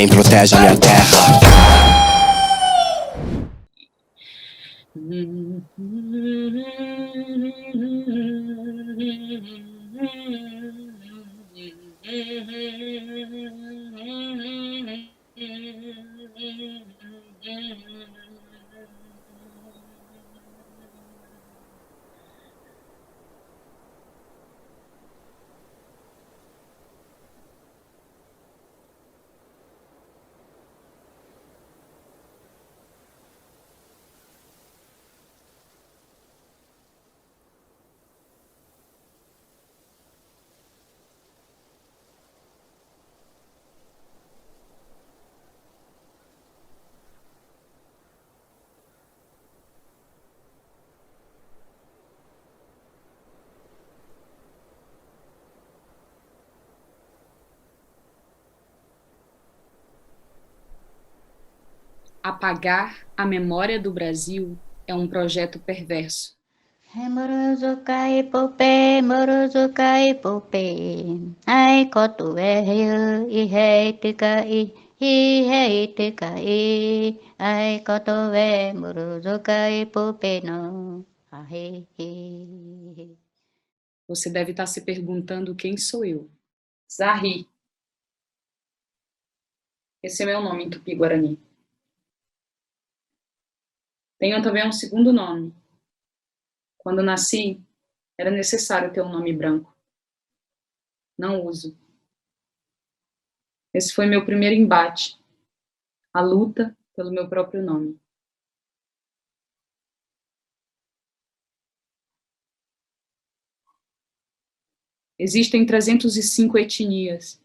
quem protege a minha terra. Apagar a memória do Brasil é um projeto perverso. Morozuka ipope, ai koto veio e reitica ai koto ve morozuka ipope no, Você deve estar se perguntando quem sou eu. Zahri. Esse é meu nome em Tupi-Guarani. Tenho também um segundo nome. Quando nasci, era necessário ter um nome branco. Não uso. Esse foi meu primeiro embate. A luta pelo meu próprio nome. Existem 305 etnias,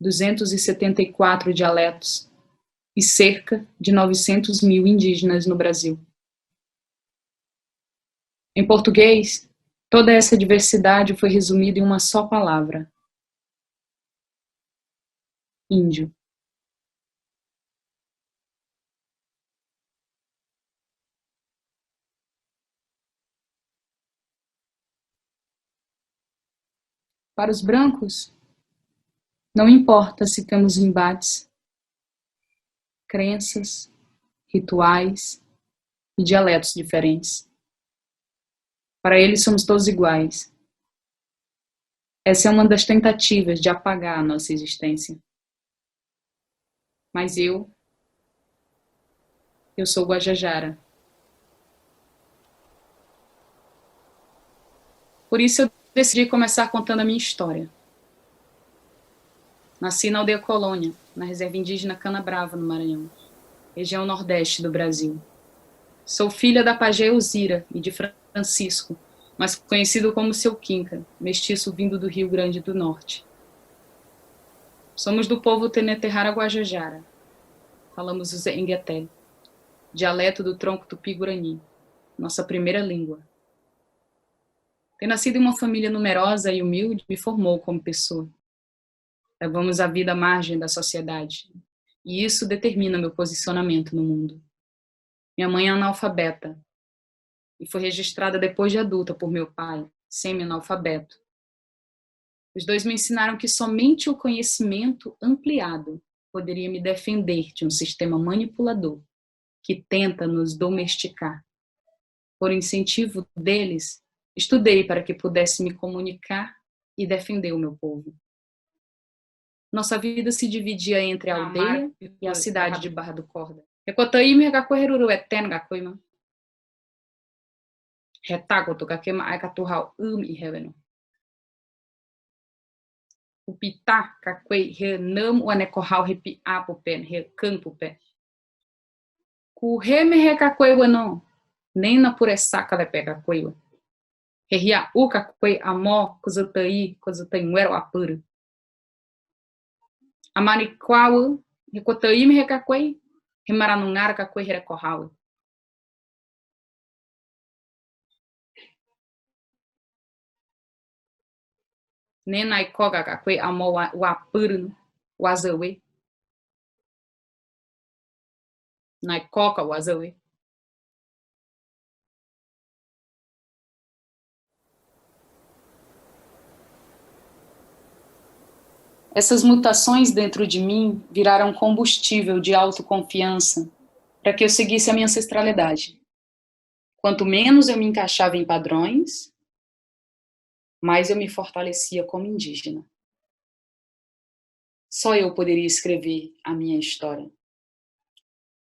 274 dialetos e cerca de 900 mil indígenas no Brasil. Em português, toda essa diversidade foi resumida em uma só palavra: índio. Para os brancos, não importa se temos embates, crenças, rituais e dialetos diferentes. Para eles somos todos iguais. Essa é uma das tentativas de apagar a nossa existência. Mas eu sou Guajajara. Por isso eu decidi começar contando a minha história. Nasci na aldeia Colônia, na reserva indígena Cana Brava, no Maranhão, região nordeste do Brasil. Sou filha da pajé Elzira e de Francisco, mas conhecido como Seu Quinca, mestiço vindo do Rio Grande do Norte. Somos do povo Teneterrara Guajajara. Falamos o Zengueté, dialeto do tronco Tupi-Guarani, nossa primeira língua. Ter nascido em uma família numerosa e humilde me formou como pessoa. Levamos a vida à margem da sociedade, e isso determina meu posicionamento no mundo. Minha mãe é analfabeta, e foi registrada depois de adulta por meu pai, semi-analfabeto. Os dois me ensinaram que somente o conhecimento ampliado poderia me defender de um sistema manipulador que tenta nos domesticar. Por incentivo deles, estudei para que pudesse me comunicar e defender o meu povo. Nossa vida se dividia entre a aldeia e a cidade de Barra do Corda. Recotaíme gakoheruru eten gakoima. Retagoto gakema aikatuhau e reveno. O pitá kakwei renam o anekohau repi apopen recampo pé. Ku reme rekakwei wano. Nem na puressaca le pega coiwa. Rehia u kakwei amó kuzutai nguero apura. Amaniquau, Recotaíme recaquei, Remaranungara caquei recorral. Nenaicoga caquei amó o apurno, o azauê. Naicoca o azauê. Essas mutações dentro de mim viraram combustível de autoconfiança para que eu seguisse a minha ancestralidade. Quanto menos eu me encaixava em padrões, mais eu me fortalecia como indígena. Só eu poderia escrever a minha história.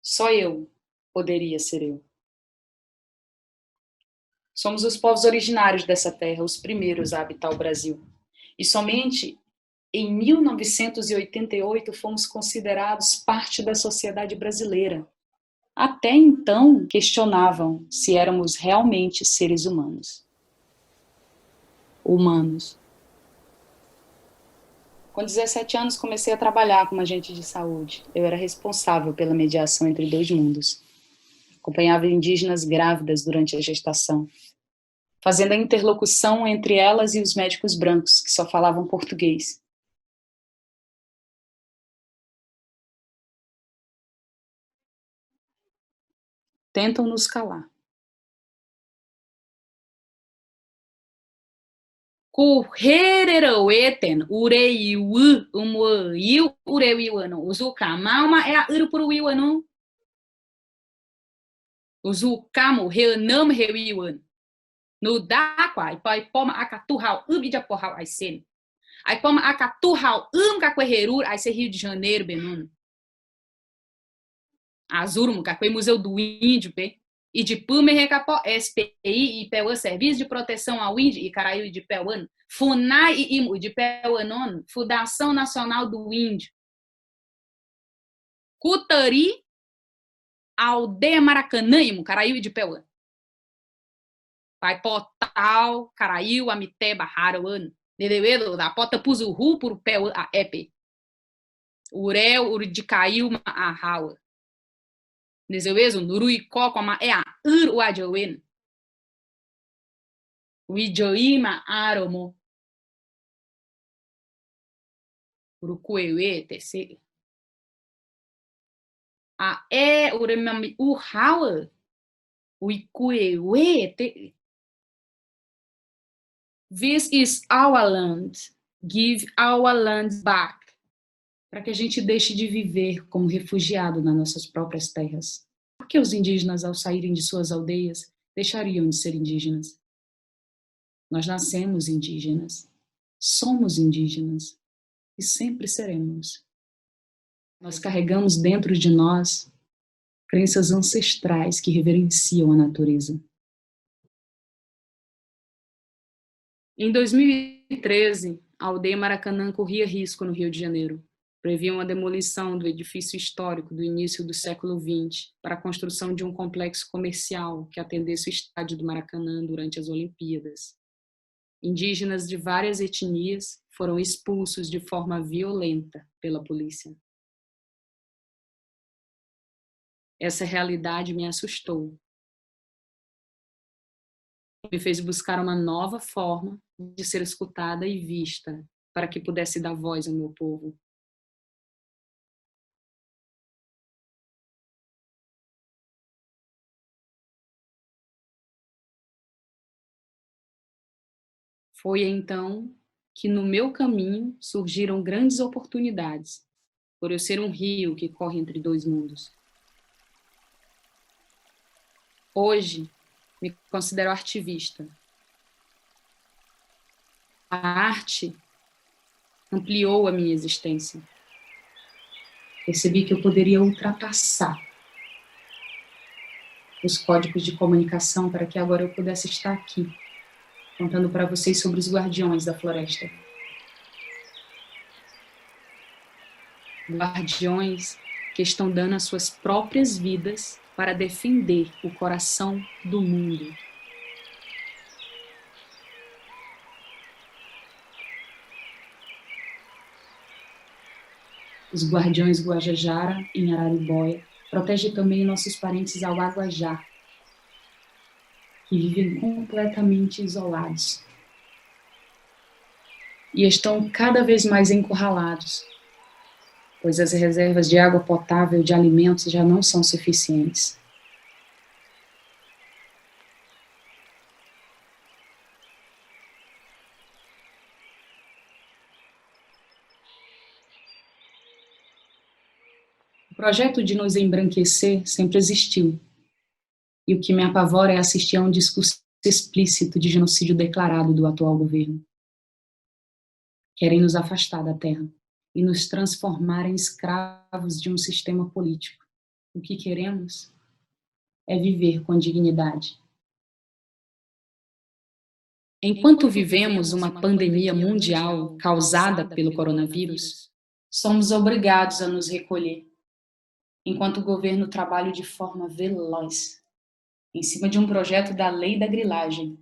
Só eu poderia ser eu. Somos os povos originários dessa terra, os primeiros a habitar o Brasil. E somente em 1988 fomos considerados parte da sociedade brasileira. Até então, questionavam se éramos realmente seres humanos. Humanos. Com 17 anos, comecei a trabalhar como agente de saúde. Eu era responsável pela mediação entre dois mundos. Acompanhava indígenas grávidas durante a gestação, fazendo a interlocução entre elas e os médicos brancos, que só falavam português. Tentam nos calar. Kuhereraueten, ureiu, umuiu, ureiuano. Uzucamauma é a urupuruiuano. Uzucamo, reanam, reuiuano. No daquai, pai poma acaturral, ibidiaporral, ai sen. Aí poma acaturral, cacoerrur, aí Rio de Janeiro, Benuno. Azurmo, cacoe Museu do Índio, pe. E de Pume, recapó, SPI, e Peuã, Serviço de Proteção ao Índio, e Caraiu de Peuã. FUNAI e IMU de Peuanon, Fundação Nacional do Índio. Cutari, Aldeia Maracanã, IMU, Caraiu de Peuã. Pai Potal, Caraiu, Amiteba, Haruan. Dedeuelo, da Pota Puzurru, por Peuã, a Epe. Urel, Urudicaiu, a Haua. Nezeuezo, Nuruicó, como é a Uruajoen. Uijoima, Aromo. Urucueue, terceiro. A é uremami urhawa. Uicueue, te. This is our land. Give our land back. Para que a gente deixe de viver como refugiado nas nossas próprias terras. Por que os indígenas, ao saírem de suas aldeias, deixariam de ser indígenas? Nós nascemos indígenas, somos indígenas e sempre seremos. Nós carregamos dentro de nós crenças ancestrais que reverenciam a natureza. Em 2013, a aldeia Maracanã corria risco no Rio de Janeiro. Previam a demolição do edifício histórico do início do século XX para a construção de um complexo comercial que atendesse o estádio do Maracanã durante as Olimpíadas. Indígenas de várias etnias foram expulsos de forma violenta pela polícia. Essa realidade me assustou. Me fez buscar uma nova forma de ser escutada e vista, para que pudesse dar voz ao meu povo. Foi então que no meu caminho surgiram grandes oportunidades, por eu ser um rio que corre entre dois mundos. Hoje, me considero ativista. A arte ampliou a minha existência. Percebi que eu poderia ultrapassar os códigos de comunicação para que agora eu pudesse estar aqui, contando para vocês sobre os guardiões da floresta. Guardiões que estão dando as suas próprias vidas para defender o coração do mundo. Os guardiões Guajajara, em Araribóia, protegem também nossos parentes Auaguajá, que vivem completamente isolados e estão cada vez mais encurralados, pois as reservas de água potável e de alimentos já não são suficientes. projeto de nos embranquecer sempre existiu, e o que me apavora é assistir a um discurso explícito de genocídio declarado do atual governo. Querem nos afastar da terra e nos transformar em escravos de um sistema político. O que queremos é viver com dignidade. Enquanto vivemos uma pandemia mundial causada pelo coronavírus, somos obrigados a nos recolher, enquanto o governo trabalha de forma veloz, em cima de um projeto da Lei da Grilagem.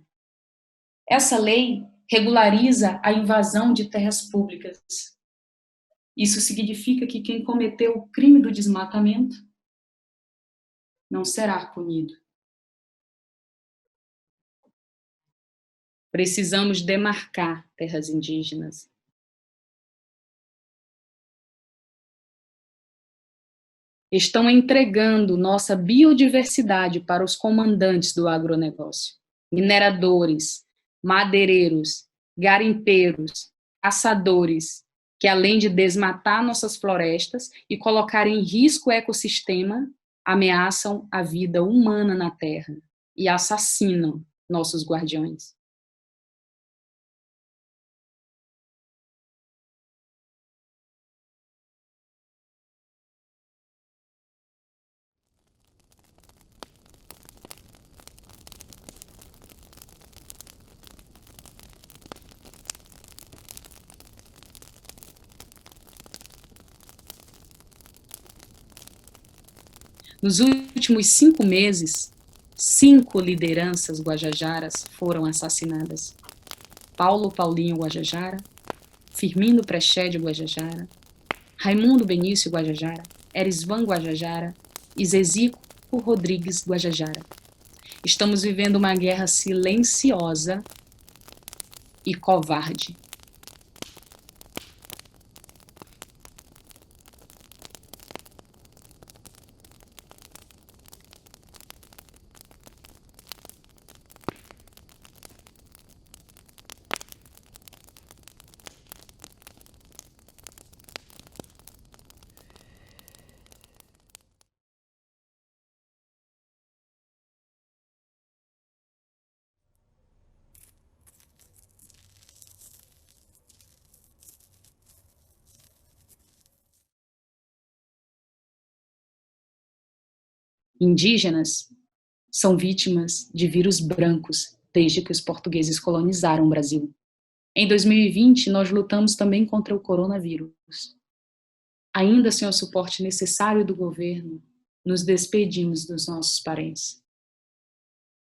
Essa lei regulariza a invasão de terras públicas. Isso significa que quem cometeu o crime do desmatamento não será punido. Precisamos demarcar terras indígenas. Estão entregando nossa biodiversidade para os comandantes do agronegócio, mineradores, madeireiros, garimpeiros, caçadores, que além de desmatar nossas florestas e colocar em risco o ecossistema, ameaçam a vida humana na Terra e assassinam nossos guardiões. Nos últimos 5 meses, 5 lideranças guajajaras foram assassinadas. Paulinho Guajajara, Firmino Prechê de Guajajara, Raimundo Benício Guajajara, Erisvan Guajajara e Zezico Rodrigues Guajajara. Estamos vivendo uma guerra silenciosa e covarde. Indígenas são vítimas de vírus brancos desde que os portugueses colonizaram o Brasil. Em 2020, nós lutamos também contra o coronavírus. Ainda sem o suporte necessário do governo, nos despedimos dos nossos parentes.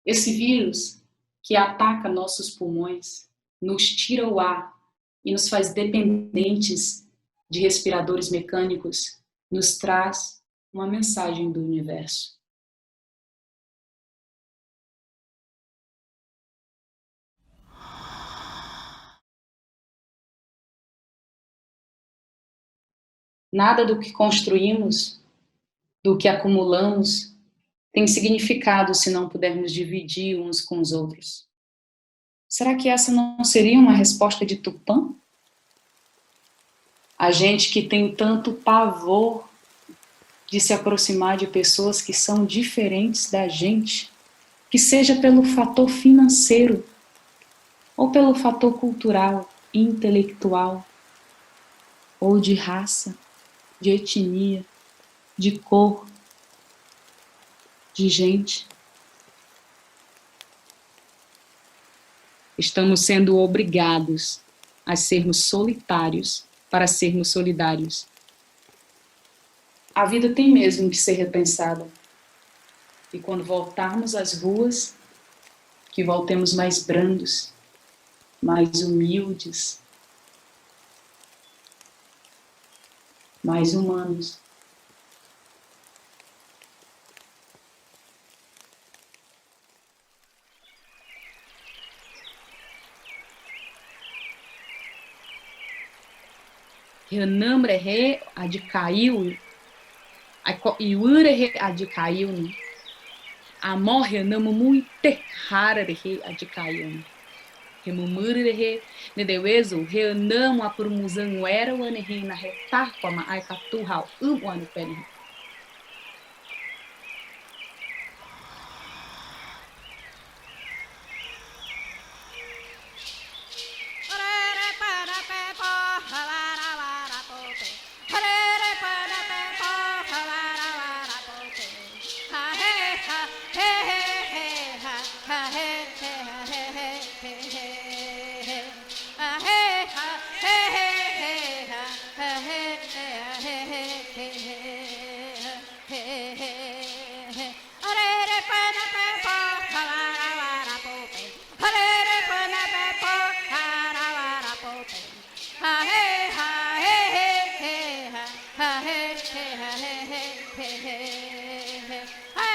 Esse vírus, que ataca nossos pulmões, nos tira o ar e nos faz dependentes de respiradores mecânicos, nos traz uma mensagem do universo. Nada do que construímos, do que acumulamos, tem significado se não pudermos dividir uns com os outros. Será que essa não seria uma resposta de Tupã? A gente que tem tanto pavor de se aproximar de pessoas que são diferentes da gente, que seja pelo fator financeiro, ou pelo fator cultural, intelectual, ou de raça, de etnia, de cor, de gente. Estamos sendo obrigados a sermos solitários para sermos solidários. A vida tem mesmo que ser repensada. E quando voltarmos às ruas, que voltemos mais brandos, mais humildes, mais humanos. Renamre adcaiu, iure adcaiu, amor renamu muito rara adcaiu. Remumure nedewezo renamu apurmuzan era o anehi na retar com a aikatu hau anu peri. he he he